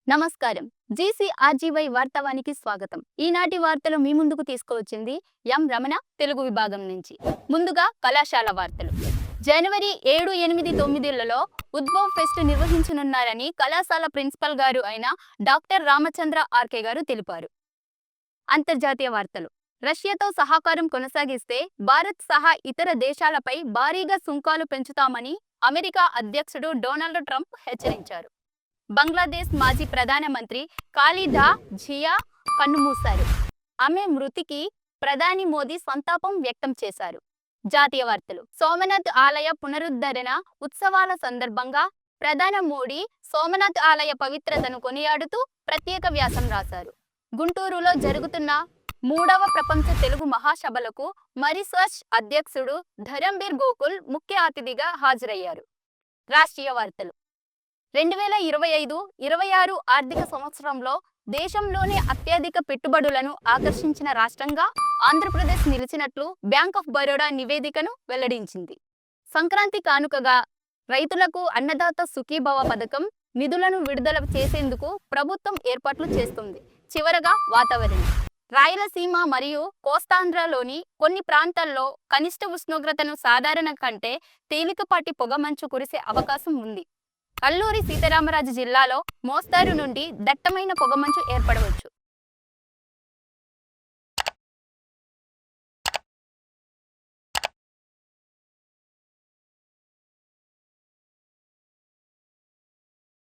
నమస్కారం. జీసీఆర్జీవై వార్తావానికి స్వాగతం. ఈనాటి వార్తలు మీ ముందుకు తీసుకువచ్చింది ఎం రమణ, తెలుగు విభాగం నుంచి. ముందుగా కళాశాల వార్తలు. జనవరి 7, 8, 9లలో ఉద్భవ్ ఫెస్ట్ నిర్వహించనున్నారని కళాశాల ప్రిన్సిపల్ గారు అయిన డాక్టర్ రామచంద్ర ఆర్కే గారు తెలిపారు. అంతర్జాతీయ వార్తలు. రష్యాతో సహకారం కొనసాగిస్తే భారత్ సహా ఇతర దేశాలపై భారీగా సుంకాలు పెంచుతామని అమెరికా అధ్యక్షుడు డొనాల్డ్ ట్రంప్ హెచ్చరించారు. బంగ్లాదేశ్ మాజీ ప్రధానమంత్రి ఖాలిదా జియా కన్నుమూశారు. ఆమె మృతికి ప్రధాని మోదీ సంతాపం వ్యక్తం చేశారు. జాతీయ వార్తలు. సోమనాథ్ ఆలయ పునరుద్ధరణ ఉత్సవాల సందర్భంగా ప్రధాని మోడీ సోమనాథ్ ఆలయ పవిత్రతను కొనియాడుతూ ప్రత్యేక వ్యాసం రాశారు. గుంటూరులో జరుగుతున్న 3వ ప్రపంచ తెలుగు మహాసభలకు మరిసర్చ్ అధ్యక్షుడు ధరంబీర్ గోకుల్ ముఖ్య అతిథిగా హాజరయ్యారు. రాష్ట్రీయ వార్తలు. 2025-26 ఆర్థిక సంవత్సరంలో దేశంలోనే అత్యధిక పెట్టుబడులను ఆకర్షించిన రాష్ట్రంగా ఆంధ్రప్రదేశ్ నిలిచినట్లు బ్యాంక్ ఆఫ్ బరోడా నివేదికను వెల్లడించింది. సంక్రాంతి కానుకగా రైతులకు అన్నదాత సుఖీభవ పథకం నిధులను విడుదల చేసేందుకు ప్రభుత్వం ఏర్పాట్లు చేస్తుంది. చివరగా వాతావరణం. రాయలసీమ మరియు కోస్తాంధ్రలోని కొన్ని ప్రాంతాల్లో కనిష్ట ఉష్ణోగ్రతను సాధారణ కంటే తేలికపాటి పొగమంచు కురిసే అవకాశం ఉంది. అల్లూరి సీతారామరాజు జిల్లాలో మోస్తారు నుండి దట్టమైన పొగమంచు ఏర్పడవచ్చు.